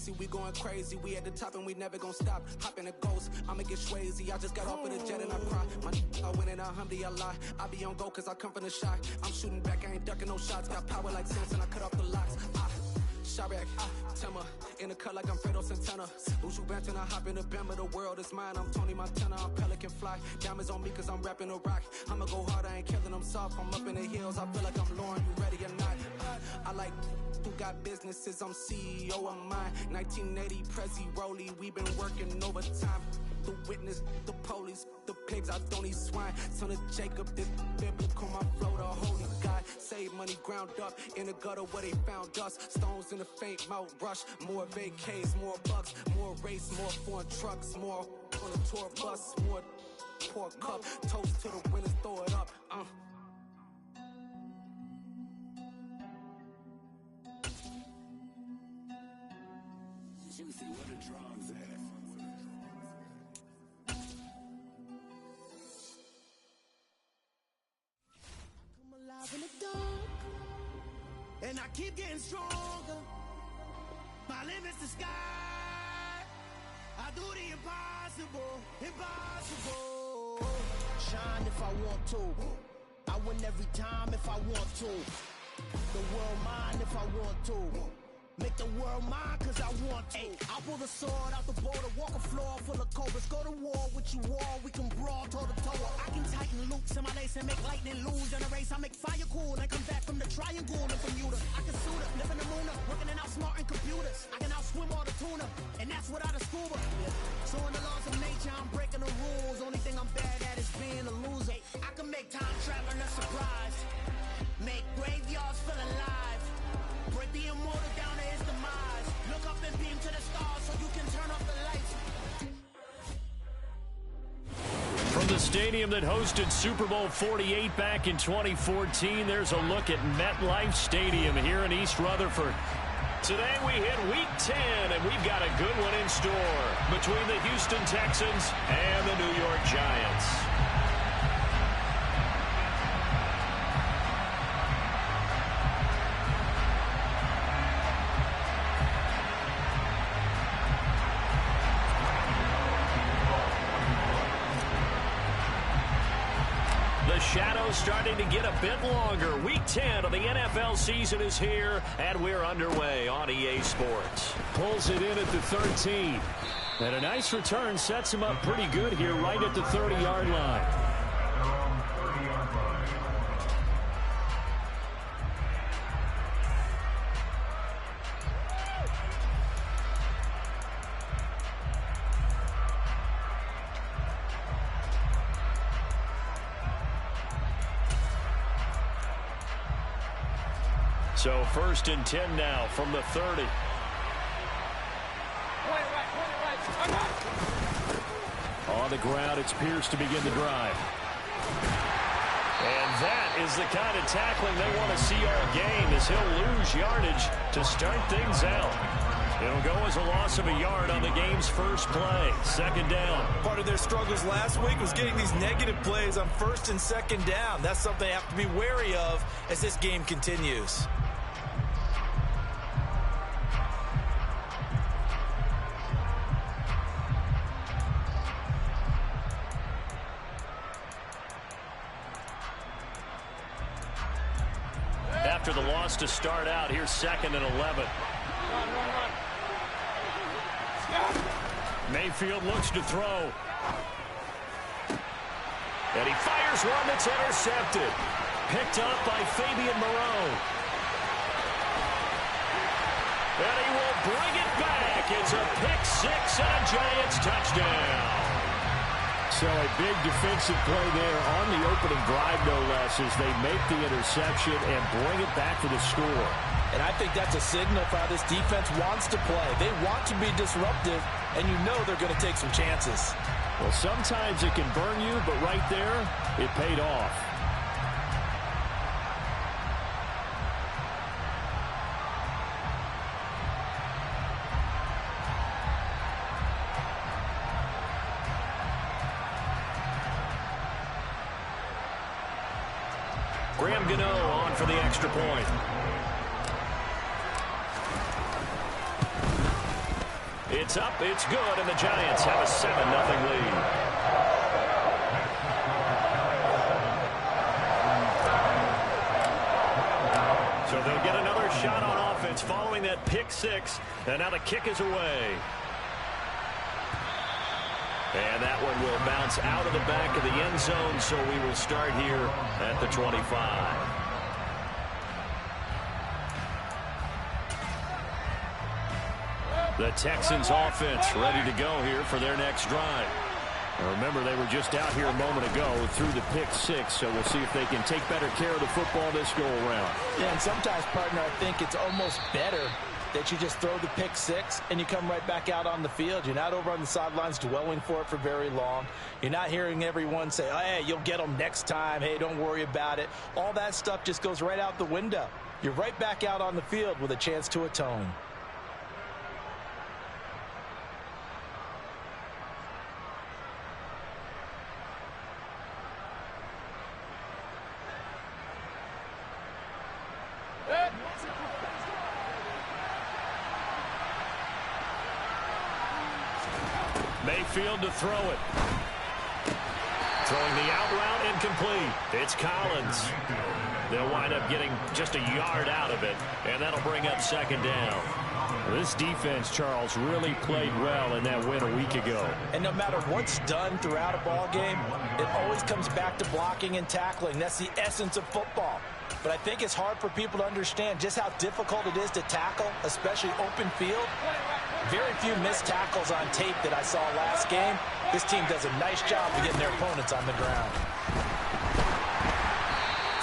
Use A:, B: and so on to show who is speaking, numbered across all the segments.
A: crazy, we going crazy. We at the top and we never gonna stop. Hop in a ghost, I'ma get swayzy. I just got off of the jet and I cry. I win in a Humvee, I lie. I be on go cause I come from the shot. I'm shooting back, I ain't ducking no shots. Got power like Samson, I cut off the locks. Chirac, Timmer, in the cut like I'm Fredo Santana. Lose you bent and I hop in the Bama, the world is mine. I'm Tony Montana, I'm Pelican Fly. Diamonds on me cause I'm rapping a rock. I'ma go hard, I ain't killing them soft. I'm up in the hills, I feel like I'm Lauren, you ready or not? I like who got businesses, I'm CEO of mine. 1980 Prezi Rolly, we been working overtime. The witness, the police, the pigs, I don't eat swine. Son of Jacob, this biblical, my flow, the holy God. Save money ground up in the gutter where they found us. Stones in the faint mouth rush. More vacays, more bucks, more race, more foreign trucks, more on the tour bus, more pour cup. Toast to the winners, throw it up.
B: Juicy, where the drums at?
C: Alive in the dark, and I keep getting stronger. My limit's the sky. I do the impossible, impossible. Shine if I want to. I win every time if I want to. The world mine if I want to. Make the world mine cause I want to. I pull the sword out the border, walk a floor full of cobras. Go to war with you all, we can brawl toe to toe. I can tighten loops in my lace and make lightning lose. In a race, I make fire cool and come back from the triangle and Bermuda. I can suit up, live in the moon, working and outsmarting computers. I can outswim all the tuna, and that's without a scuba. So in the laws of nature, I'm breaking the rules. Only thing I'm bad at is being a loser. I can make time traveling a surprise. Make graveyards feel alive. Break the immortal down to his demise. Look up and beam to the stars so you can turn off the lights.
D: From the stadium that hosted Super Bowl 48 back in 2014, there's a look at MetLife Stadium here in East Rutherford. Today we hit Week 10, and we've got a good one in store between the Houston Texans and the New York Giants. The shadow's starting to get a bit longer. Week 10 of the NFL season is here, and we're underway on EA Sports. Pulls it in at the 13. And a nice return sets him up pretty good here right at the 30-yard line. So 1st and 10 now from the 30. On the ground, it's Pierce to begin the drive. And that is the kind of tackling they want to see all game, as he'll lose yardage to start things out. It'll go as a loss of a yard on the game's first play. 2nd down.
E: Part of their struggles last week was getting these negative plays on 1st and 2nd down. That's something they have to be wary of as this game continues.
D: After the loss to start out, here's 2nd and 11. Mayfield looks to throw. And he fires one that's intercepted. Picked up by Fabian Moreau. And he will bring it back. It's a pick six and a Giants touchdown.
F: So a big defensive play there on the opening drive, no less, as they make the interception and bring it back for the score.
E: And I think that's a signal for how this defense wants to play. They want to be disruptive, and you know they're going to take some chances.
F: Well, sometimes it can burn you, but right there, it paid off.
D: Graham Gano on for the extra point. It's up, it's good, and the Giants have a 7-0 lead. So they'll get another shot on offense following that pick six, and now the kick is away. And that one will bounce out of the back of the end zone, so we will start here at the 25. The Texans offense ready to go here for their next drive. Now remember, they were just out here a moment ago through the pick six, so we'll see if they can take better care of the football this go-around.
G: Yeah, and sometimes, partner, I think it's almost better that you just throw the pick six and you come right back out on the field. You're not over on the sidelines dwelling for it for very long. You're not hearing everyone say, oh, hey, you'll get them next time. Hey, don't worry about it. All that stuff just goes right out the window. You're right back out on the field with a chance to atone.
D: Mayfield to throw it. Throwing the out route, incomplete. It's Collins. They'll wind up getting just a yard out of it, and that'll bring up second down.
F: This defense, Charles, really played well in that win a week ago.
G: And no matter what's done throughout a ball game, it always comes back to blocking and tackling. That's the essence of football. But I think it's hard for people to understand just how difficult it is to tackle, especially open field. Very few missed tackles on tape that I saw last game. This team does a nice job of getting their opponents on the ground.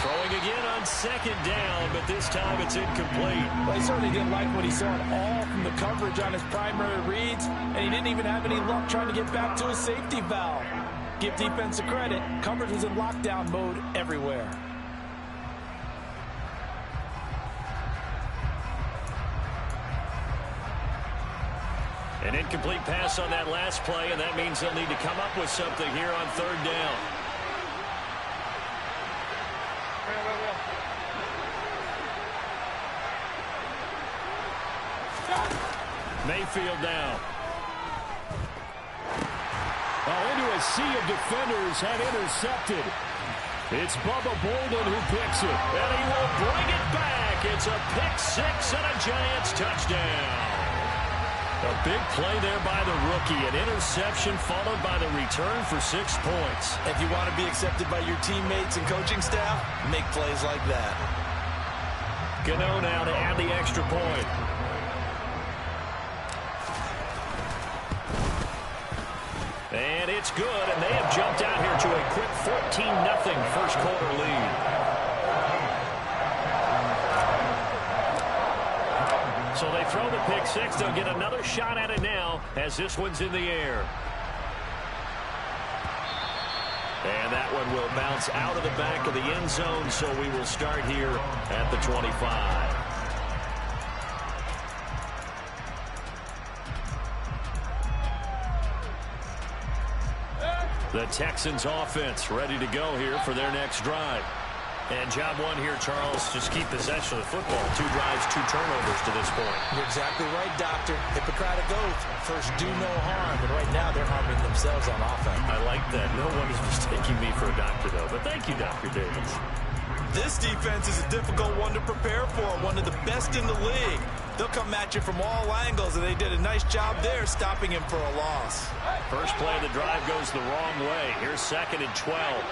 D: Throwing again on second down, but this time it's incomplete.
G: Well, he certainly didn't like what he saw at all from the coverage on his primary reads, and he didn't even have any luck trying to get back to his safety valve. Give defense a credit. Coverage was in lockdown mode everywhere.
D: An incomplete pass on that last play, and that means they'll need to come up with something here on third down. Mayfield down.
F: Into a sea of defenders had intercepted. It's Bubba Bolden who picks it.
D: And he will bring it back. It's a pick six and a Giants touchdown. A big play there by the rookie. An interception followed by the return for 6 points.
E: If you want to be accepted by your teammates and coaching staff, make plays like that.
D: Gano now to add the extra point. And it's good, and they have jumped out here to a quick 14-0 first quarter lead. So they throw the pick six. They'll get another shot at it now as this one's in the air. And that one will bounce out of the back of the end zone, so we will start here at the 25. The Texans offense ready to go here for their next drive. And job one here, Charles, just keep possession of the football. 2 drives, 2 turnovers to this point.
G: You're exactly right, Doctor. Hippocratic oath. First, do no harm. And right now, they're harming themselves on offense.
D: I like that. No one is mistaking me for a doctor, though. But thank you, Dr. Davis.
E: This defense is a difficult one to prepare for. One of the best in the league. They'll come at you from all angles, and they did a nice job there stopping him for a loss.
D: First play of the drive goes the wrong way. Here's 2nd and 12.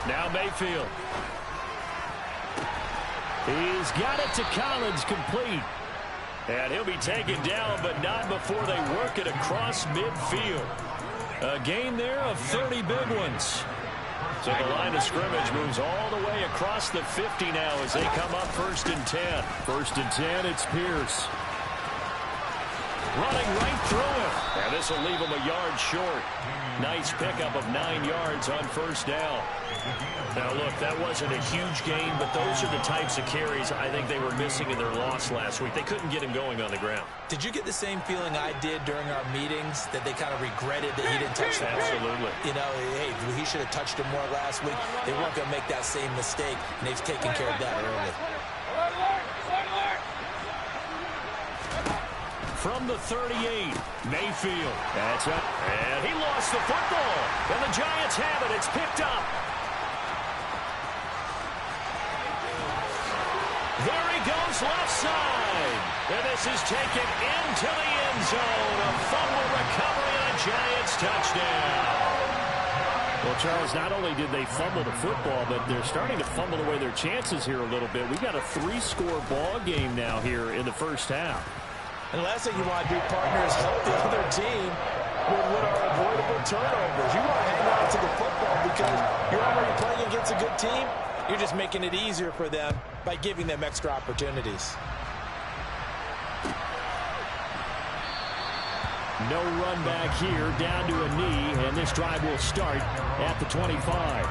D: Now Mayfield.
F: He's got it to Collins, complete.
D: And he'll be taken down, but not before they work it across midfield. A gain there of 30 big ones. So the line of scrimmage moves all the way across the 50 now as they come up 1st and 10.
F: 1st and 10, it's Pierce.
D: running right through him. And this will leave him a yard short. Nice pickup of 9 yards on first down. Now, look, that wasn't a huge gain, but those are the types of carries I think they were missing in their loss last week. They couldn't get him going on the ground.
G: Did you get the same feeling I did during our meetings, that they kind of regretted that he didn't touch the ball?
D: Absolutely.
G: You know, hey, he should have touched him more last week. They weren't going to make that same mistake, and they've taken care of that early.
D: From the 38, Mayfield. That's it. And he lost the football. And the Giants have it. It's picked up. There he goes left side. And this is taken into the end zone. A fumble recovery and a Giants touchdown. Well, Charles, not only did they fumble the football, but they're starting to fumble away their chances here a little bit. We've got a 3-score ball game now here in the first half.
G: And the last thing you want to do, partner, is help the other team with what are avoidable turnovers. You want to hang on to the football because you're already playing against a good team. You're just making it easier for them by giving them extra opportunities.
D: No run back here, down to a knee, and this drive will start at the 25.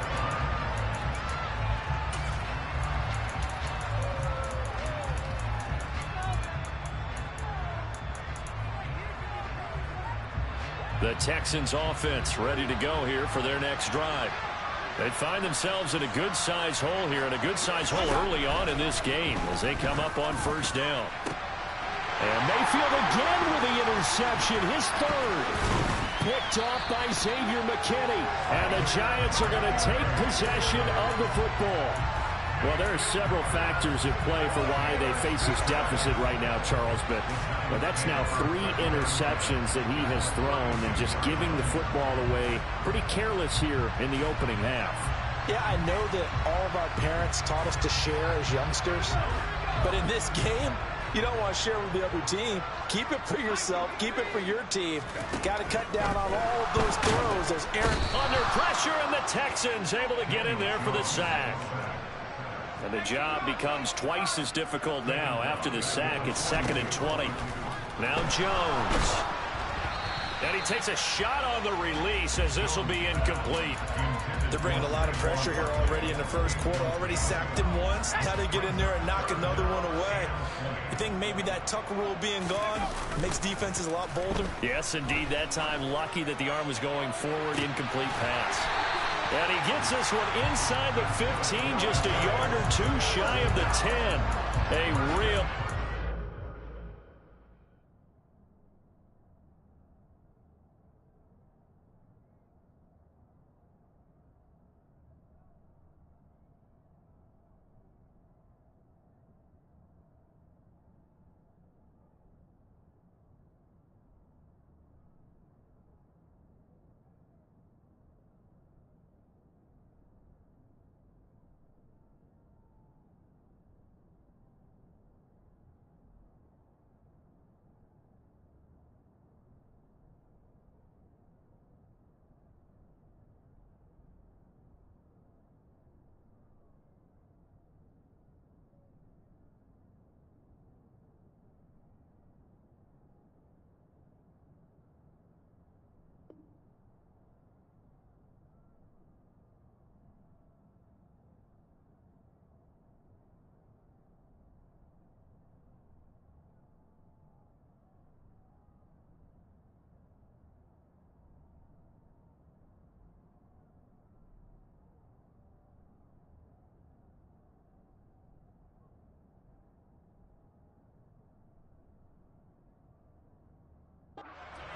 D: The Texans offense ready to go here for their next drive. They find themselves in a good-sized hole here, and a good-sized hole early on in this game as they come up on first down. And Mayfield again with the interception, his third. Picked off by Xavier McKinney. And the Giants are going to take possession of the football. Well, there are several factors at play for why they face this deficit right now, Charles. But that's now 3 interceptions that he has thrown, and just giving the football away pretty careless here in the opening half.
G: Yeah, I know that all of our parents taught us to share as youngsters. But in this game, you don't want to share with the other team. Keep it for yourself. Keep it for your team. Got to cut down on all of those throws. Those
D: under pressure, and the Texans able to get in there for the sack. And the job becomes twice as difficult now. After the sack, it's 2nd and 20. Now Jones. And he takes a shot on the release as this will be incomplete.
E: They're bringing a lot of pressure here already in the first quarter. Already sacked him once. Had to get in there and knock another one away. You think maybe that Tucker rule being gone makes defenses a lot bolder?
D: Yes, indeed. That time, lucky that the arm was going forward. Incomplete pass. And he gets this one inside the 15, just a yard or 2 shy of the 10. A real...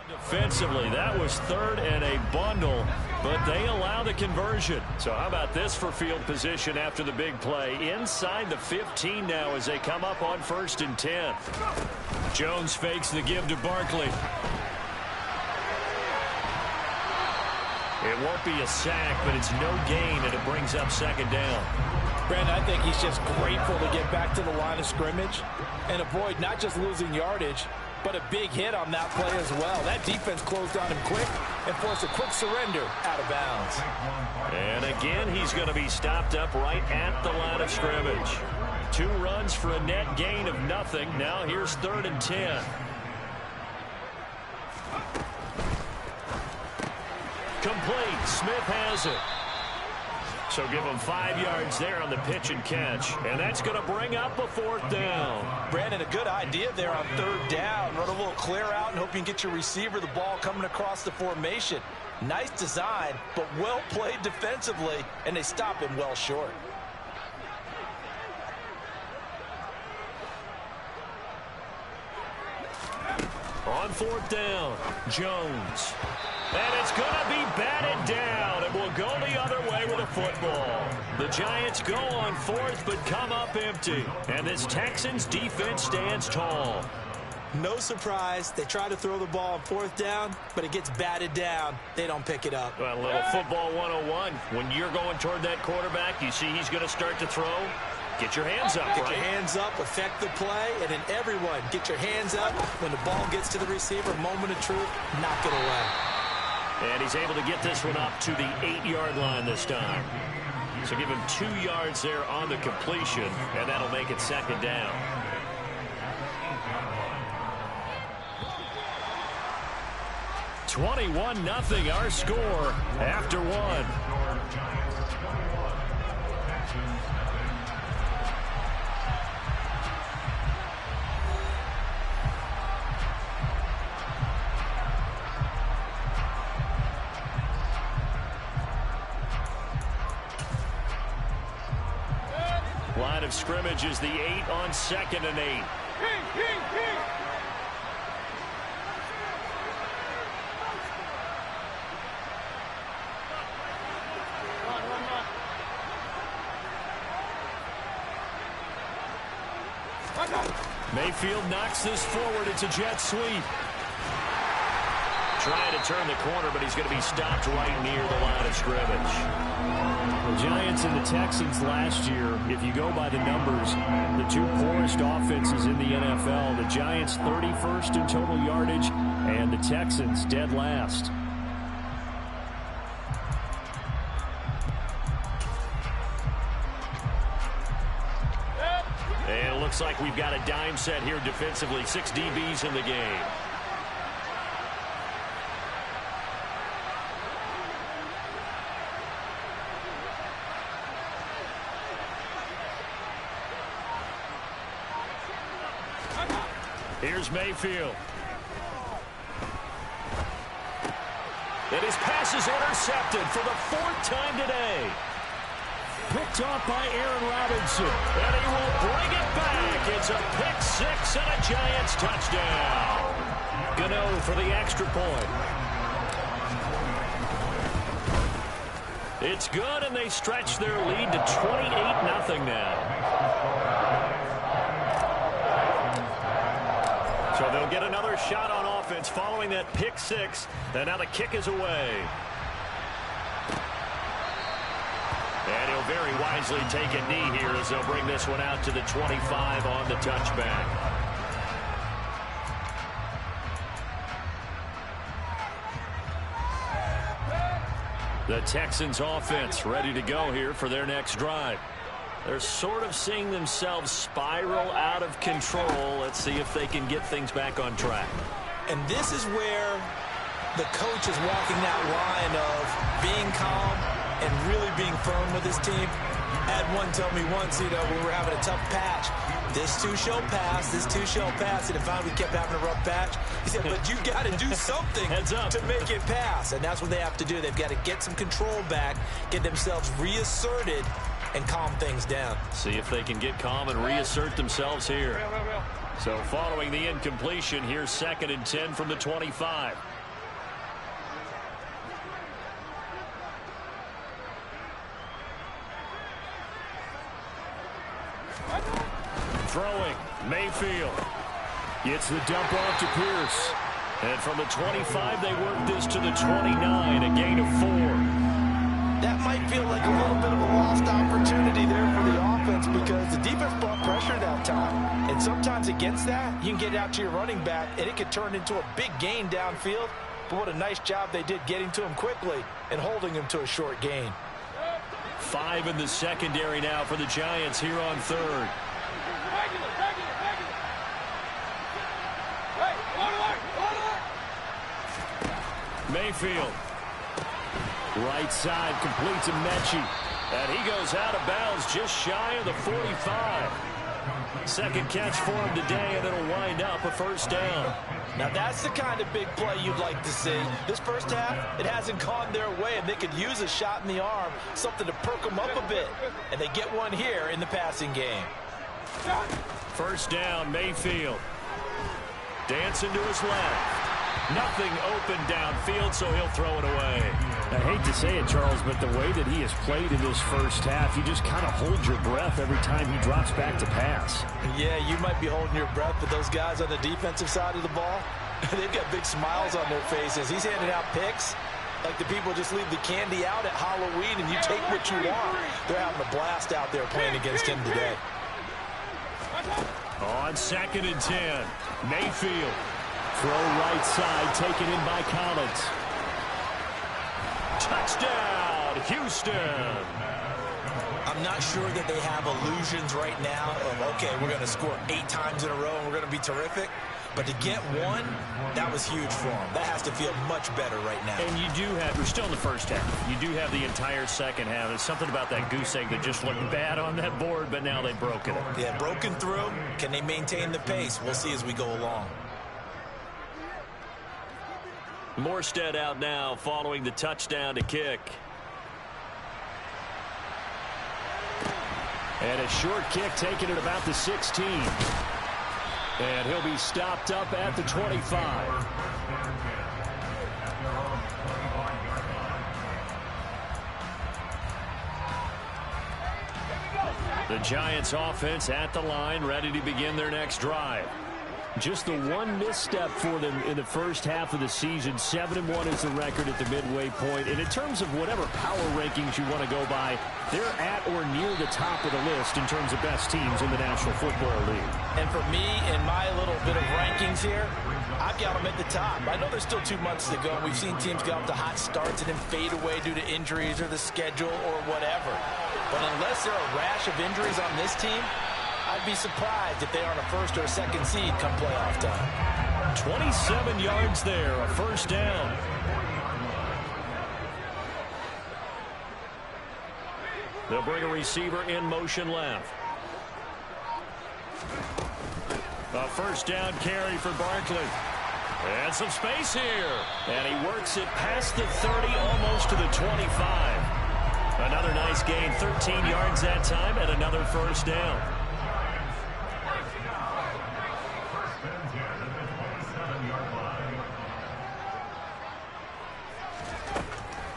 D: Defensively, that was 3rd and a bundle, but they allow the conversion. So how about this for field position after the big play? Inside the 15 now as they come up on 1st and 10. Jones fakes the give to Barkley. It won't be a sack, but it's no gain, and it brings up 2nd down.
G: Brandon, I think he's just grateful to get back to the line of scrimmage and avoid not just losing yardage, but a big hit on that play as well. That defense closed on him quick and forced a quick surrender out of bounds.
D: And again, he's going to be stopped up right at the line of scrimmage. 2 runs for a net gain of nothing. Now here's 3rd and 10. Smith has it. So give him 5 yards there on the pitch and catch. And that's going to bring up a 4th down.
G: Brandon, a good idea there on 3rd down. Run a little clear out and hope you can get your receiver the ball coming across the formation. Nice design, but well played defensively, and they stop him well short.
D: On 4th down, Jones. And it's going to be batted down, and will go the other way with a football. The Giants go on 4th, but come up empty. And this Texans defense stands tall.
G: No surprise, they try to throw the ball on 4th down, but it gets batted down. They don't pick it up.
D: Well, a little football 101. When you're going toward that quarterback, you see he's going to start to throw. Get your hands up,
G: Get your hands up, affect the play, and then everyone get your hands up. When the ball gets to the receiver, moment of truth, knock it away.
D: And he's able to get this one up to the 8-yard line this time. So give him 2 yards there on the completion, and that'll make it 2nd down. (21-0) our score after 1. Line of scrimmage is the 8 on 2nd and 8. Mayfield knocks this forward. It's a jet sweep. Trying to turn the corner, but he's going to be stopped right near the line of scrimmage.
F: The Giants and the Texans last year, if you go by the numbers, the 2 poorest offenses in the NFL. The Giants 31st in total yardage, and the Texans dead last.
D: And it looks like we've got a dime set here defensively. 6 DBs in the game. Here's Mayfield. And his pass is intercepted for the 4th time today.
F: Picked off by Aaron Robinson.
D: And he will bring it back. It's a pick 6 and a Giants touchdown. Gano for the extra point. It's good, and they stretch their lead to 28-0 now. So they'll get another shot on offense following that pick 6. And now the kick is away. And he'll very wisely take a knee here as they'll bring this one out to the 25 on the touchback. The Texans offense ready to go here for their next drive. They're sort of seeing themselves spiral out of control. Let's see if they can get things back on track.
G: And this is where the coach is walking that line of being calm and really being firm with his team. I had one tell me once, when we were having a tough patch, this too shall pass, this too shall pass. And if we kept having a rough patch, he said, but you got to do something to make it pass. And that's what they have to do. They've got to get some control back, get themselves reasserted, and calm things down.
D: See if they can get calm and reassert themselves here. So following the incompletion, here's 2nd and 10 from the 25. Throwing, Mayfield.
F: Gets the dump off to Pierce.
D: And from the 25, they work this to the 29, a gain of 4.
G: That might feel like a little bit of a lost opportunity there for the offense because the defense brought pressure that time. And sometimes against that, you can get out to your running back, and it could turn into a big gain downfield. But what a nice job they did getting to him quickly and holding him to a short gain.
D: 5 in the secondary now for the Giants here on 3rd. Mayfield. Right side complete to Mechie. And he goes out of bounds just shy of the 45. Second catch for him today, and it'll wind up a first down.
G: Now that's the kind of big play you'd like to see. This first half, it hasn't gone their way, and they could use a shot in the arm, something to perk them up a bit. And they get one here in the passing game.
D: First down, Mayfield. Dancing to his left. Nothing open downfield, so he'll throw it away.
F: I hate to say it, Charles, but the way that he has played in this first half, you just kind of hold your breath every time he drops back to pass.
G: Yeah, you might be holding your breath, but those guys on the defensive side of the ball, they've got big smiles on their faces. He's handing out picks like the people just leave the candy out at Halloween and you take what you want. They're having a blast out there playing against him today.
D: On 2nd and 10, Mayfield.
F: Throw right side, taken in by Collins.
D: Touchdown, Houston.
E: I'm not sure that they have illusions right now of, okay, we're going to score 8 times in a row and we're going to be terrific. But to get one, that was huge for them. That has to feel much better right now.
D: And you do have, we're still in the first half. You do have the entire second half. There's something about that goose egg that just looked bad on that board, but now they've broken it.
E: Yeah, broken through. Can they maintain the pace? We'll see as we go along.
D: Morstead out now following the touchdown to kick.
F: And a short kick taken at about the 16. And he'll be stopped up at the 25.
D: The Giants offense at the line, ready to begin their next drive.
F: Just the one misstep for them in the first half of the season. 7-1 is the record at the midway point. And in terms of whatever power rankings you want to go by, they're at or near the top of the list in terms of best teams in the National Football League.
G: And for me, in my little bit of rankings here, I've got them at the top. I know there's still 2 months to go. We've seen teams get off to hot starts and then fade away due to injuries or the schedule or whatever. But unless there are a rash of injuries on this team, I'd be surprised if they aren't a first or a second seed come playoff time.
D: 27 yards there, a first down. They'll bring a receiver in motion left. A first down carry for Barkley. And some space here. And he works it past the 30, almost to the 25. Another nice gain, 13 yards that time, and another first down.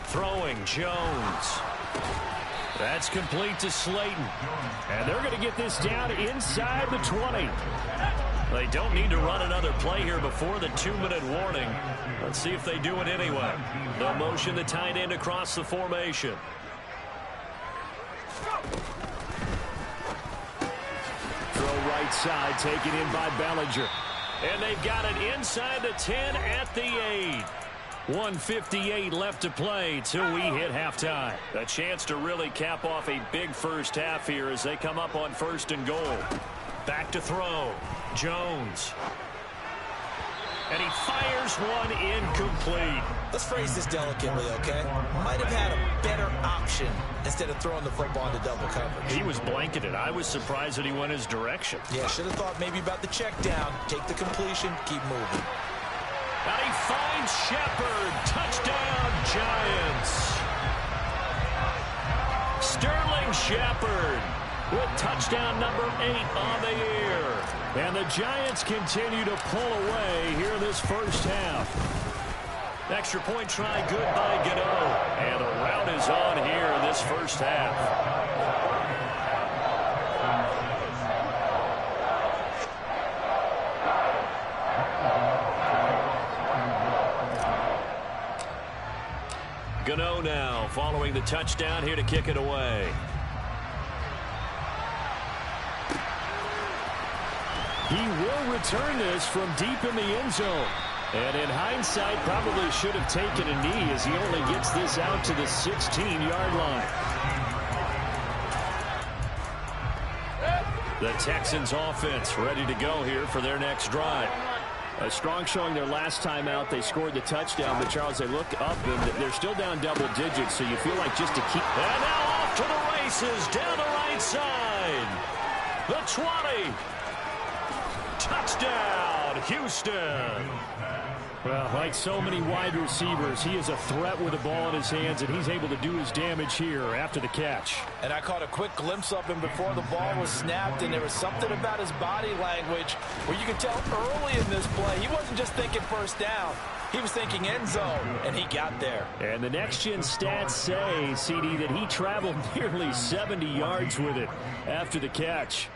D: Throwing, Jones. That's complete to Slayton.
F: And they're going to get this down inside the 20.
D: They don't need to run another play here before the 2-minute warning. Let's see if they do it anyway. They'll motion the tight end across the formation.
F: Throw right side, taken in by Bellinger.
D: And they've got it inside the 10 at the 8. 1:58 left to play till we hit halftime. A chance to really cap off a big first half here as they come up on 1st and goal. Back to throw. Jones. And he fires one incomplete.
E: Let's phrase this delicately, okay? Might have had a better option instead of throwing the football into double coverage.
D: He was blanketed. I was surprised that he went his direction.
E: Yeah, should have thought maybe about the check down, take the completion, keep moving.
D: And he finds Shepard. Touchdown, Giants. Sterling Shepard with touchdown number 8 on the year.
F: And the Giants continue to pull away here in this first half.
D: Extra point try good by Gano. And the route is on here in this first half. Gano now following the touchdown here to kick it away.
F: He will return this from deep in the end zone. And in hindsight, probably should have taken a knee as he only gets this out to the 16-yard line. The Texans offense ready to go here for their next drive. A strong showing their last time out. They scored the touchdown, but Charles, they look up and they're still down double digits, so you feel like just to keep...
D: And now off to the races down the right side. The 20. Touchdown, Houston.
F: Well, like so many wide receivers, he is a threat with the ball in his hands, and he's able to do his damage here after the catch.
G: And I caught a quick glimpse of him before the ball was snapped, and there was something about his body language where you could tell early in this play he wasn't just thinking first down. He was thinking end zone, and he got there.
F: And the next-gen stats say, CD, that he traveled nearly 70 yards with it after the catch.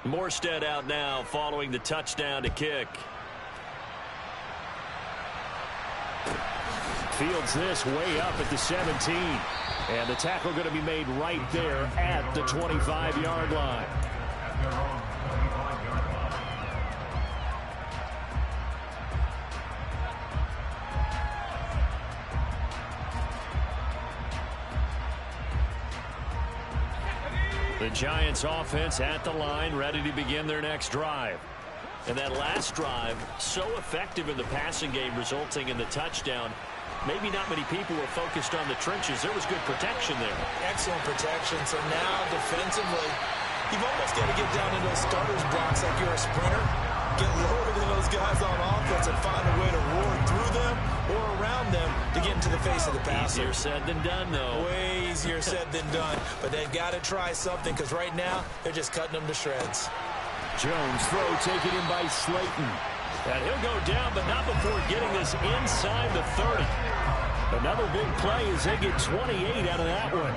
D: Morstead out now following the touchdown to kick.
F: Fields this way up at the 17. And the tackle going to be made right there at the 25-yard line.
D: The Giants offense at the line, ready to begin their next drive. And that last drive, so effective in the passing game, resulting in the touchdown. Maybe not many people were focused on the trenches. There was good protection there.
E: Excellent protection. So now defensively, you've almost got to get down into those starters blocks like you're a sprinter. Get lower than those guys on offense and find a way to roar through them or around them to get into the face of the passer.
D: Easier said than done, though.
E: Way easier said than done. But they've got to try something because right now they're just cutting them to shreds.
F: Jones throw taken in by Slayton.
D: And he'll go down, but not before getting this inside the 30.
F: Another big play as they get 28 out of that one.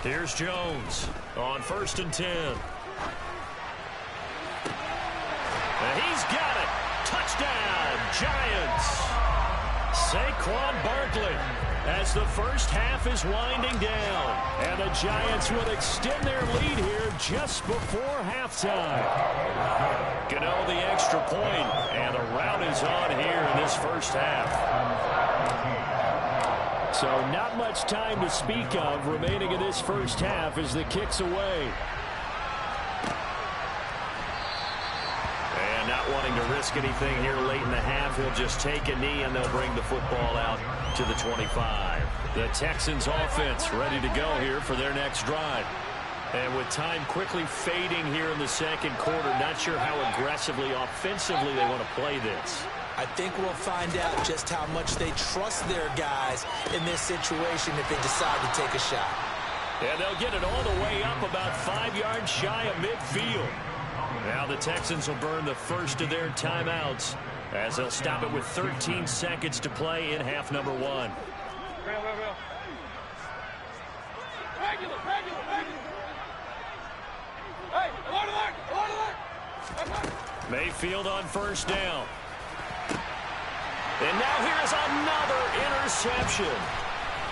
D: Here's Jones on 1st and 10. And he's got it. Touchdown, Giants. Saquon Barkley as the first half is winding down.
F: And the Giants will extend their lead here just before halftime.
D: Gano the extra point, and the rout is on here in this first half.
F: So not much time to speak of remaining in this first half as the kick's away.
D: And not wanting to risk anything here late in the half, he'll just take a knee and they'll bring the football out to the 25. The Texans offense ready to go here for their next drive. And with time quickly fading here in the second quarter, not sure how aggressively, offensively they want to play this.
E: I think we'll find out just how much they trust their guys in this situation if they decide to take a shot.
D: And they'll get it all the way up about 5 yards shy of midfield. Now the Texans will burn the first of their timeouts as they'll stop it with 13 seconds to play in half number 1. Mayfield on first down. And now here's another interception.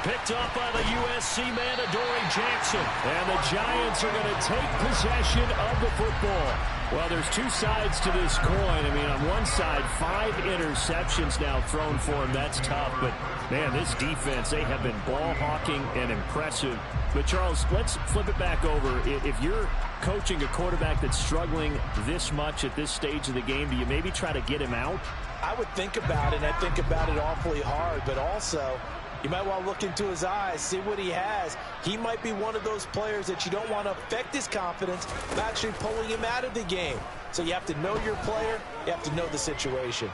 D: Picked up by the USC man, Adoree Jackson.
F: And the Giants are going to take possession of the football. Well, there's two sides to this coin. I mean, on one side, 5 interceptions now thrown for him. That's tough. But, man, this defense, they have been ball hawking and impressive. But, Charles, let's flip it back over. If you're coaching a quarterback that's struggling this much at this stage of the game, do you maybe try to get him out?
G: I would think about it, and I think about it awfully hard. But also, you might want to look into his eyes, see what he has. He might be one of those players that you don't want to affect his confidence by actually pulling him out of the game. So you have to know your player. You have to know the situation.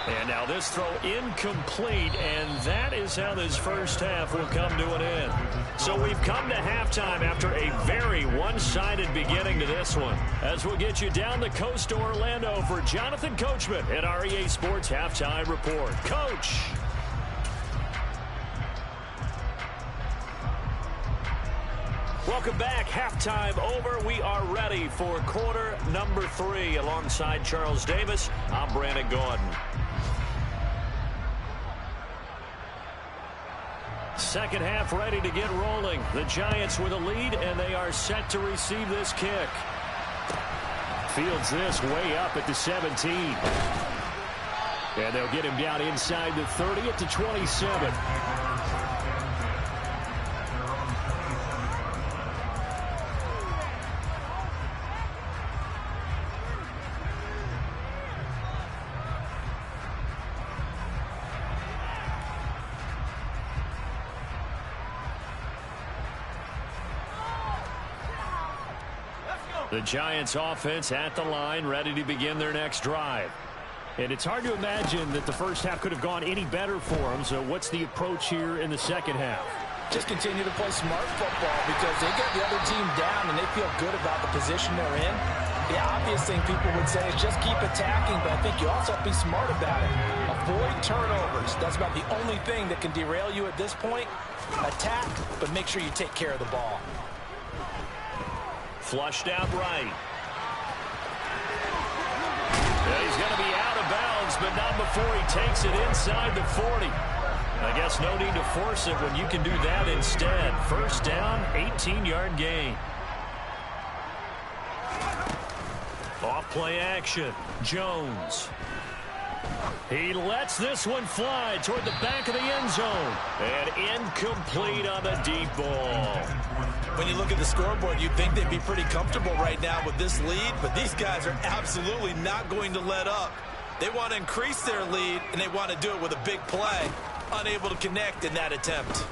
D: And now this throw incomplete, and that is how this first half will come to an end. So we've come to halftime after a very one-sided beginning to this one. As we'll get you down the coast to Orlando for Jonathan Coachman at our EA Sports Halftime Report. Coach! Welcome back. Halftime over. We are ready for quarter number 3. Alongside Charles Davis, I'm Brandon Gordon. second half ready to get rolling. The Giants with a lead, and they are set to receive this kick. Fields this way up at the 17. And they'll get him down inside the 30 at the 27. The Giants offense at the line, ready to begin their next drive. And it's hard to imagine that the first half could have gone any better for them. So what's the approach here in the second half?
G: Just continue to play smart football because they get the other team down and they feel good about the position they're in. The obvious thing people would say is just keep attacking, but I think you also have to be smart about it. Avoid turnovers. That's about the only thing that can derail you at this point. Attack, but make sure you take care of the ball.
D: Flushed out right. Yeah, he's going to be out of bounds, but not before he takes it inside the 40. I guess no need to force it when you can do that instead. First down, 18-yard gain. Off play action. Jones. He lets this one fly toward the back of the end zone. And incomplete on the deep ball.
E: When you look at the scoreboard, you'd think they'd be pretty comfortable right now with this lead, but these guys are absolutely not going to let up. They want to increase their lead, and they want to do it with a big play. Unable to connect in that attempt.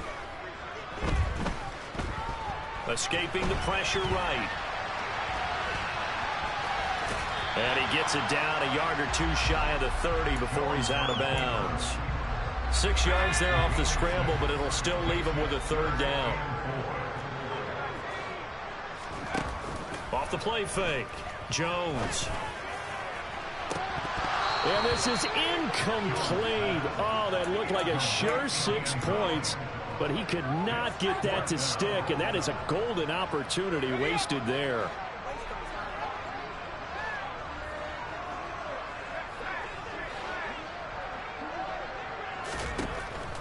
D: Escaping the pressure right. And he gets it down a yard or two shy of the 30 before he's out of bounds. 6 yards there off the scramble, but it'll still leave him with a third down. Off the play fake. Jones. And this is incomplete. Oh, that looked like a sure 6 points, but he could not get that to stick, and that is a golden opportunity wasted there.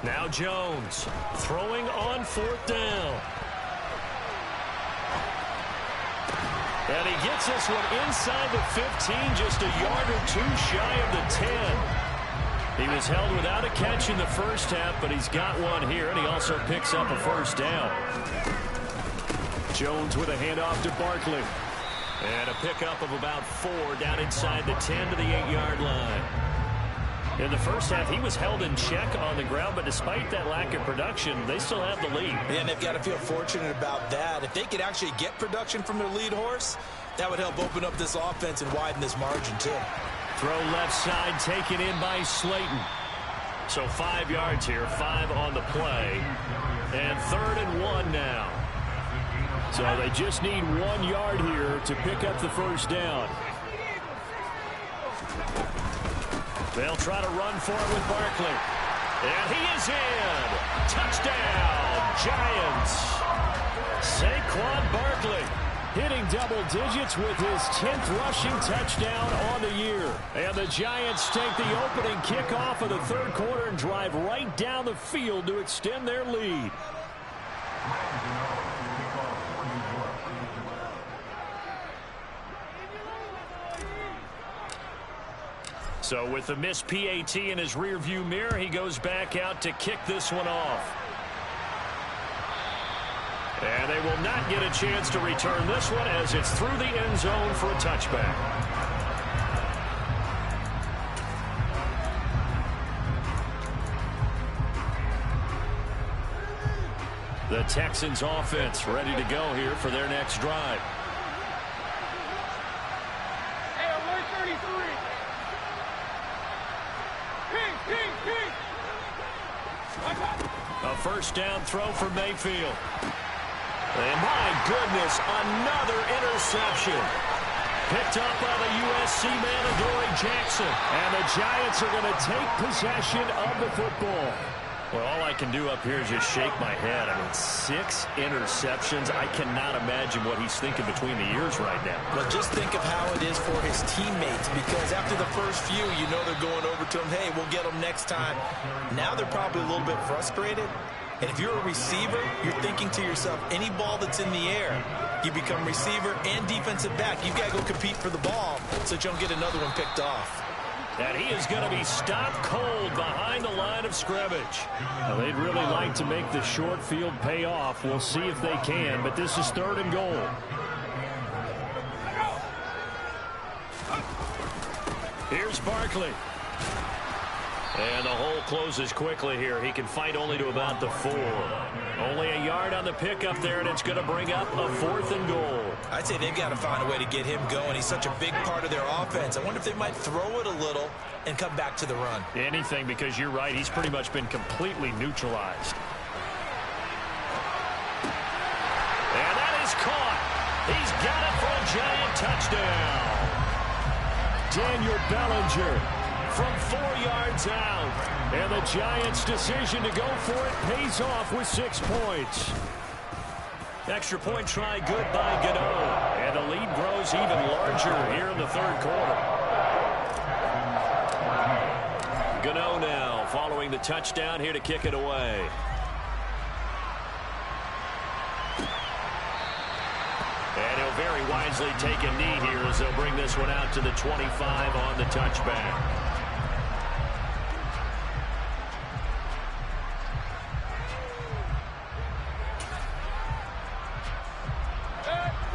D: Now Jones throwing on 4th down. And he gets this one inside the 15, just a yard or two shy of the 10. He was held without a catch in the first half, but he's got one here, and he also picks up a first down. Jones with a handoff to Barkley. And a pickup of about 4 down inside the 10 to the 8-yard line. In the first half, he was held in check on the ground, but despite that lack of production, they still have the lead.
E: And they've got to feel fortunate about that. If they could actually get production from their lead horse, that would help open up this offense and widen this margin, too.
D: Throw left side, taken in by Slayton. So 5 yards here, 5 on the play. And 3rd and 1 now. So they just need 1 yard here to pick up the first down. They'll try to run for it with Barkley. And he is in. Touchdown, Giants. Saquon Barkley hitting double digits with his 10th rushing touchdown on the year. And the Giants take the opening kickoff of the 3rd quarter and drive right down the field to extend their lead. So with the missed PAT in his rearview mirror, he goes back out to kick this one off. And they will not get a chance to return this one as it's through the end zone for a touchback. The Texans offense ready to go here for their next drive. A first down throw for Mayfield. And my goodness, another interception. Picked up by the USC man, Adoree Jackson. And the Giants are going to take possession of the football. Well, all I can do up here is just shake my head. I mean, 6 interceptions. I cannot imagine what he's thinking between the ears right now.
E: Well, just think of how it is for his teammates, because after the first few, you know they're going over to him, hey, we'll get them next time. Now they're probably a little bit frustrated. And if you're a receiver, you're thinking to yourself, any ball that's in the air, you become receiver and defensive back. You've got to go compete for the ball so that you don't get another one picked off.
D: And he is going to be stopped cold behind the line of scrimmage. Well, they'd really like to make the short field pay off. We'll see if they can, but this is 3rd and goal. Here's Barkley. And the hole closes quickly here. He can fight only to about the 4. Only a yard on the pickup there, and it's going to bring up a 4th and goal.
E: I'd say they've got to find a way to get him going. He's such a big part of their offense. I wonder if they might throw it a little and come back to the run.
D: Anything, because you're right. He's pretty much been completely neutralized. And that is caught. He's got it for a Giant touchdown. Daniel Bellinger from 4 yards out. And the Giants' decision to go for it pays off with 6 points. Extra point try good by Gano. And the lead grows even larger here in the 3rd quarter. Gano now following the touchdown here to kick it away. And he'll very wisely take a knee here as they'll bring this one out to the 25 on the touchback.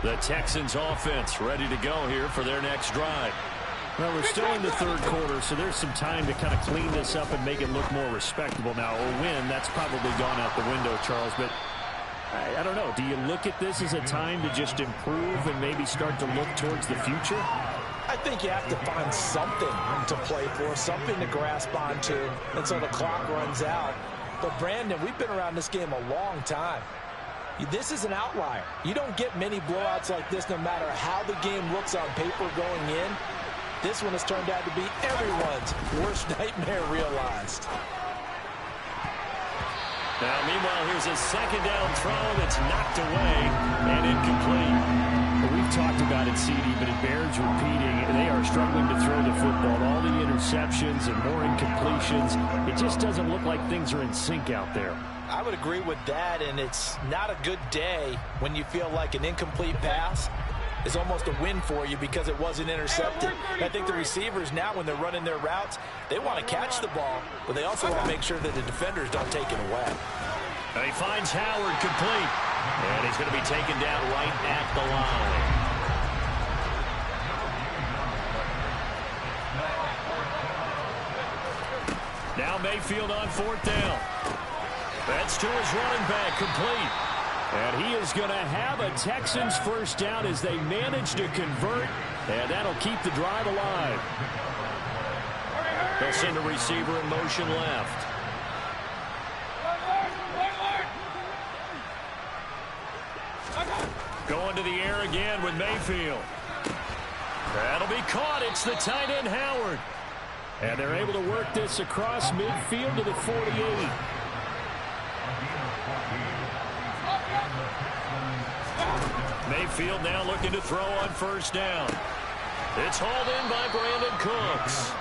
D: The Texans offense ready to go here for their next drive. Well, we're still in the 3rd quarter, so there's some time to kind of clean this up and make it look more respectable now. Or win, that's probably gone out the window, Charles. But I don't know. Do you look at this as a time to just improve and maybe start to look towards the future?
G: I think you have to find something to play for, something to grasp onto until the clock runs out. But, Brandon, we've been around this game a long time. This is an outlier. You don't get many blowouts like this no matter how the game looks on paper going in. This one has turned out to be everyone's worst nightmare realized.
D: Now, meanwhile, here's a 2nd down throw that's knocked away and incomplete. Well, we've talked about it, CD, but it bears repeating. They are struggling to throw the football. All the interceptions and more incompletions. It just doesn't look like things are in sync out there.
G: I would agree with that, and it's not a good day when you feel like an incomplete pass is almost a win for you because it wasn't intercepted. I think the receivers now, when they're running their routes, they want to catch the ball, but they also want to make sure that the defenders don't take it away.
D: And he finds Howard complete, and he's going to be taken down right at the line. Now Mayfield on 4th down. That's to his running back, complete. And he is going to have a Texans 1st down as they manage to convert, and that'll keep the drive alive. They'll send a receiver in motion left. Going to the air again with Mayfield. That'll be caught. It's the tight end, Howard. And they're able to work this across midfield to the 48. Mayfield now looking to throw on 1st down. It's hauled in by Brandon Cooks.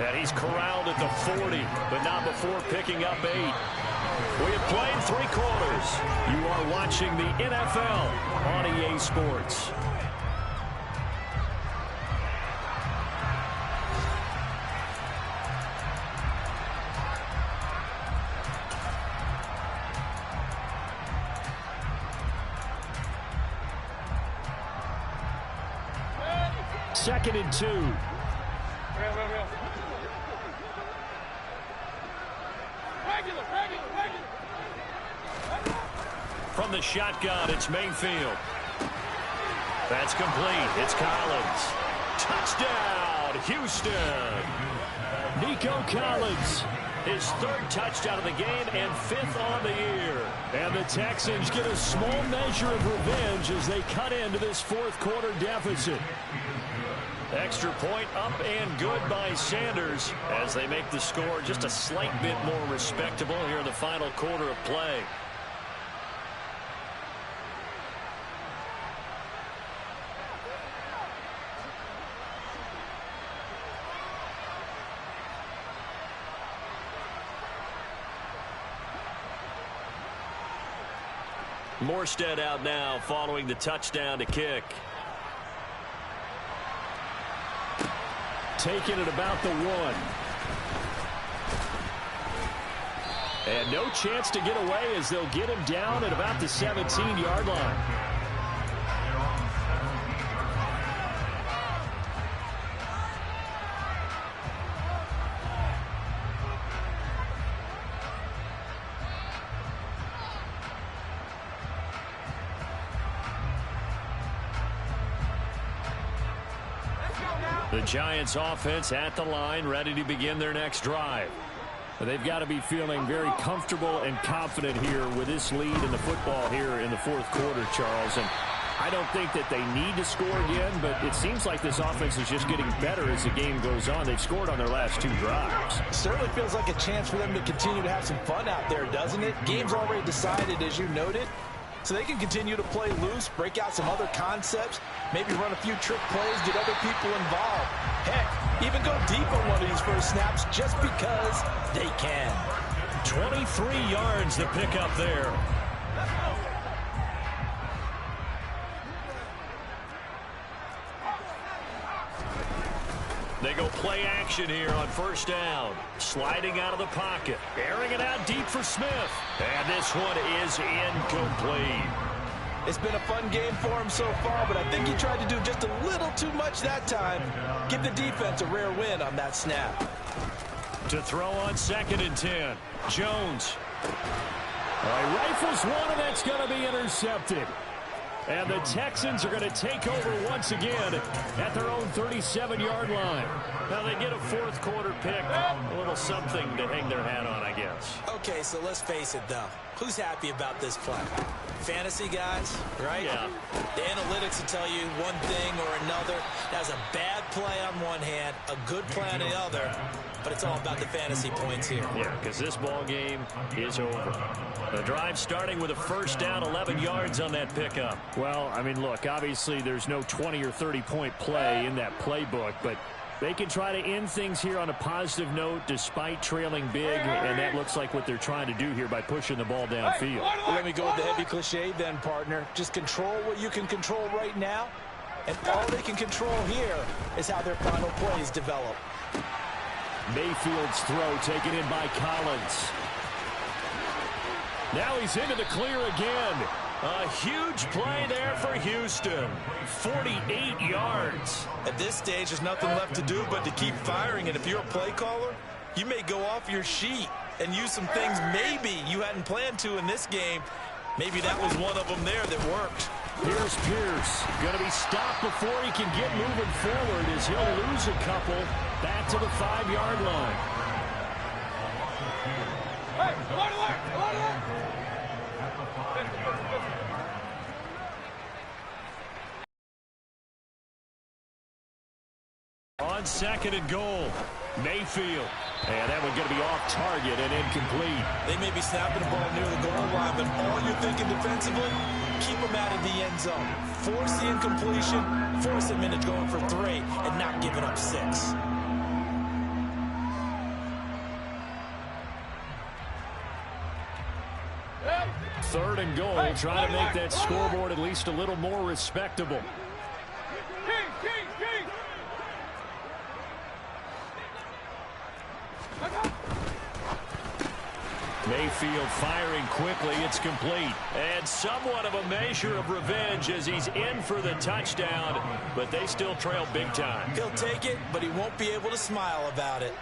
D: And he's corralled at the 40, but not before picking up 8. We have played 3 quarters. You are watching the NFL on EA Sports. Second and 2. From the shotgun, it's Mayfield. That's complete. It's Collins. Touchdown, Houston. Nico Collins, his 3rd touchdown of the game and 5th on the year. And the Texans get a small measure of revenge as they cut into this 4th quarter deficit. Extra point up and good by Sanders as they make the score just a slight bit more respectable here in the final quarter of play. Morstead out now following the touchdown to kick.
F: Taking it about the 1. And no chance to get away as they'll get him down at about the 17-yard line. The Giants offense at the line, ready to begin their next drive. They've got to be feeling very comfortable and confident here with this lead in the football here in the fourth quarter, Charles. And I don't think that they need to score again, but it seems like this offense is just getting better as the game goes on. They've scored on their last 2 drives.
G: Certainly feels like a chance for them to continue to have some fun out there, doesn't it? Game's already decided, as you noted. So they can continue to play loose, break out some other concepts, maybe run a few trick plays, get other people involved. Heck, even go deep on one of these first snaps just because they can.
D: 23 yards to pick up there. They go play action here on first down. Sliding out of the pocket. Airing it out deep for Smith. And this one is incomplete.
G: It's been a fun game for him so far, but I think he tried to do just a little too much that time. Give the defense a rare win on that snap.
D: To throw on 2nd and 10. Jones.
F: Rifles one, and that's going to be intercepted. And the Texans are going to take over once again at their own 37-yard line.
D: Now they get a fourth quarter pick. A little something to hang their hat on, I guess.
E: Okay, so let's face it, though. Who's happy about this play? Fantasy guys, right?
D: Yeah.
E: The analytics will tell you one thing or another. That's a bad play on one hand, a good play on the other. But it's all about the fantasy points here.
D: Yeah, because this ball game is over. The drive starting with a first down, 11 yards on that pickup.
F: Well, I mean, look, obviously there's no 20 or 30-point play in that playbook, but they can try to end things here on a positive note despite trailing big, and that looks like what they're trying to do here by pushing the ball downfield.
G: Let me go with the heavy cliche then, partner. Just control what you can control right now, and all they can control here is how their final plays develop.
F: Mayfield's throw taken in by Collins. Now he's into the clear again.
D: A huge play there for Houston. 48 yards.
G: At this stage, there's nothing left to do but to keep firing. And if you're a play caller, you may go off your sheet and use some things maybe you hadn't planned to in this game. Maybe that was one of them there that worked.
F: Here's Pierce. Going to be stopped before he can get moving forward as he'll lose a couple back to the 5-yard line.
C: Hey, come on, come on.
D: On 2nd and goal, Mayfield.
F: And that one going to be off target and incomplete.
G: They may be snapping the ball near the goal line, but all you're thinking defensively, keep them out of the end zone. Force the incompletion, force them into going for 3, and not giving up 6.
F: Third and goal, trying to make that scoreboard at least a little more respectable.
D: Mayfield firing quickly. It's complete. And somewhat of a measure of revenge as he's in for the touchdown, but they still trail big time.
G: He'll take it, but he won't be able to smile about it.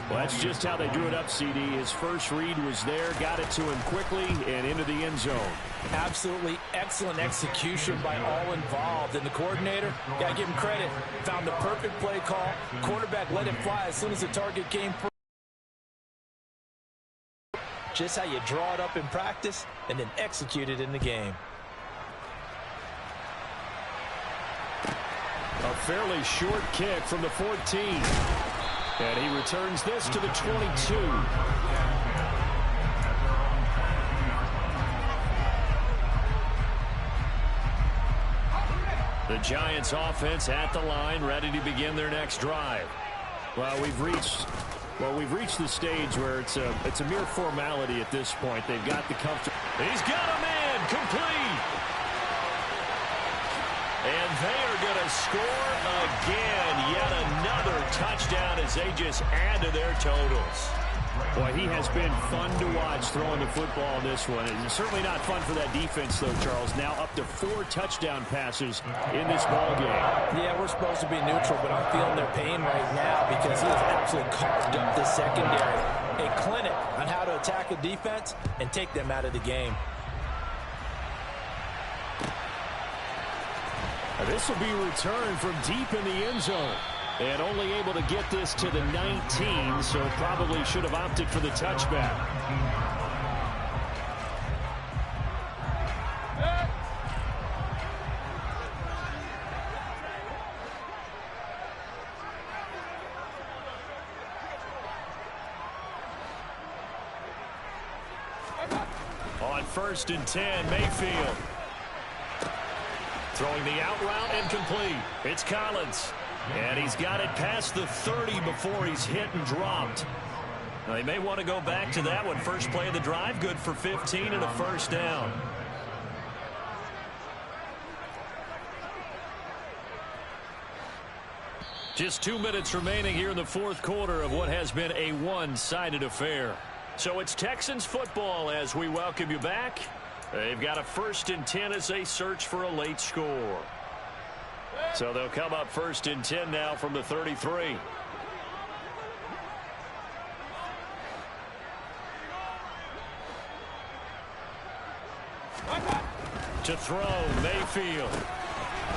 F: Well, that's just how they drew it up, CD. His first read was there, got it to him quickly, and into the end zone.
G: Absolutely excellent execution by all involved. And the coordinator, got to give him credit, found the perfect play call. Quarterback let it fly as soon as the target came through. Just how you draw it up in practice and then execute it in the game.
F: A fairly short kick from the 14. And he returns this to the 22.
D: The Giants offense at the line, ready to begin their next drive.
F: Well, we've reached Well, we've reached the stage where it's a mere formality at this point. They've got the comfort.
D: He's got a man complete. And they are going to score again. Yet another touchdown as they just add to their totals.
F: Boy, he has been fun to watch throwing the football in this one. It's certainly not fun for that defense, though, Charles. Now up to 4 touchdown passes in this ball game.
G: Yeah, we're supposed to be neutral, but I'm feeling their pain right now because he has absolutely carved up the secondary. A clinic on how to attack a defense and take them out of the game.
F: This will be returned from deep in the end zone. And only able to get this to the 19, so probably should have opted for the touchback.
D: On 1st and 10, Mayfield. Throwing the out route and complete. It's Collins. And he's got it past the 30 before he's hit and dropped. Now, they may want to go back to that one. First play of the drive, good for 15 and a first down. Just 2 minutes remaining here in the 4th quarter of what has been a one-sided affair. So it's Texans football as we welcome you back. They've got a 1st and 10 as they search for a late score. So they'll come up 1st and 10 now from the 33. To throw, Mayfield.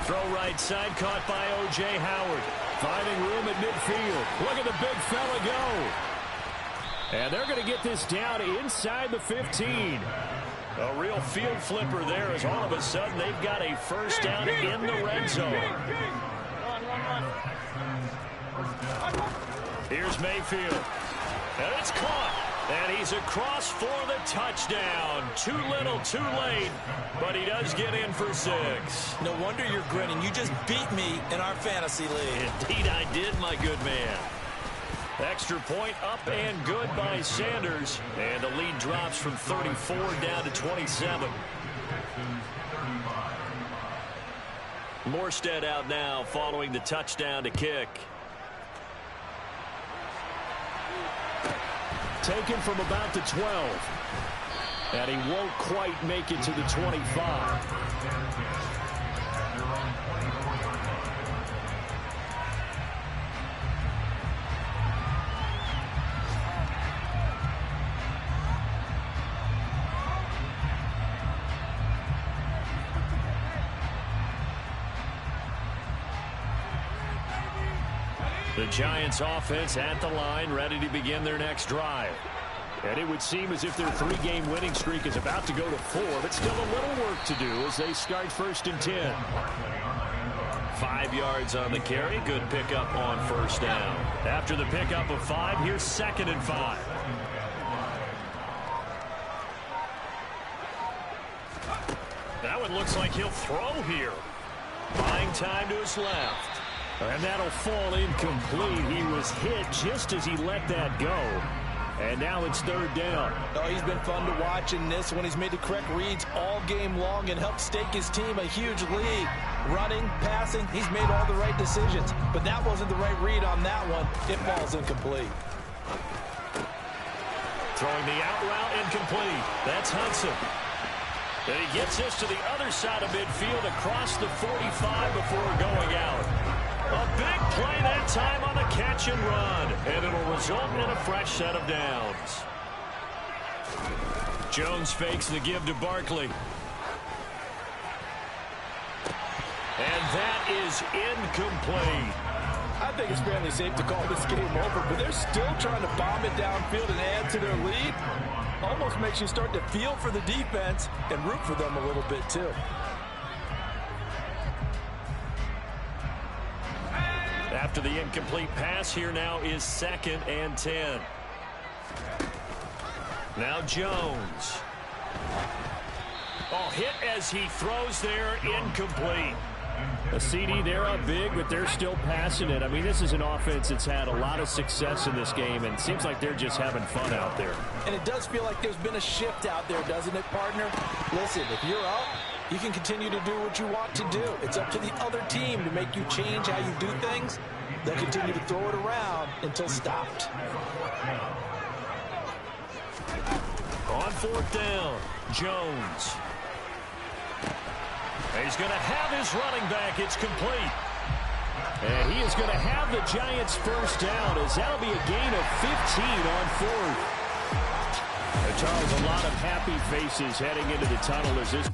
D: Throw right side, caught by O.J. Howard. Finding room at midfield. Look at the big fella go. And they're going to get this down inside the 15. A real field flipper there as all of a sudden they've got a first down in the red zone. Here's Mayfield. And it's caught. And he's across for the touchdown. Too little, too late. But he does get in for 6.
G: No wonder you're grinning. You just beat me in our fantasy league.
D: Indeed I did, my good man. Extra point up and good by Sanders. And the lead drops from 34 down to 27. Morstead out now following the touchdown to kick.
F: Taken from about the 12. And he won't quite make it to the 25.
D: The Giants offense at the line, ready to begin their next drive.
F: And it would seem as if their 3-game winning streak is about to go to 4, but still a little work to do as they start 1st and 10.
D: 5 yards on the carry. Good pickup on 1st down. After the pickup of 5, here's 2nd and 5. That one looks like he'll throw here. Buying time to his left.
F: And that'll fall incomplete. He was hit just as he let that go. And now it's 3rd down.
G: Oh, he's been fun to watch in this one. He's made the correct reads all game long and helped stake his team a huge lead. Running, passing, he's made all the right decisions. But that wasn't the right read on that one. It falls incomplete.
D: Throwing the out route incomplete. That's Hudson. And he gets this to the other side of midfield across the 45 before going out. A big play that time on the catch and run. And it'll result in a fresh set of downs. Jones fakes the give to Barkley. And that is incomplete.
G: I think it's fairly safe to call this game over, but they're still trying to bomb it downfield and add to their lead. Almost makes you start to feel for the defense and root for them a little bit too.
D: After the incomplete pass, here now is 2nd and 10. Now Jones. Oh, hit as he throws there, incomplete.
F: A CD, they're up big, but they're still passing it. I mean, this is an offense that's had a lot of success in this game, and it seems like they're just having fun out there.
G: And it does feel like there's been a shift out there, doesn't it, partner? Listen, if you're up, you can continue to do what you want to do. It's up to the other team to make you change how you do things. They'll continue to throw it around until stopped.
D: On fourth down, Jones. He's going to have his running back. It's complete.
F: And he is going to have the Giants first down, as that'll be a gain of 15 on fourth. Charles, a lot of happy faces heading into the tunnel as this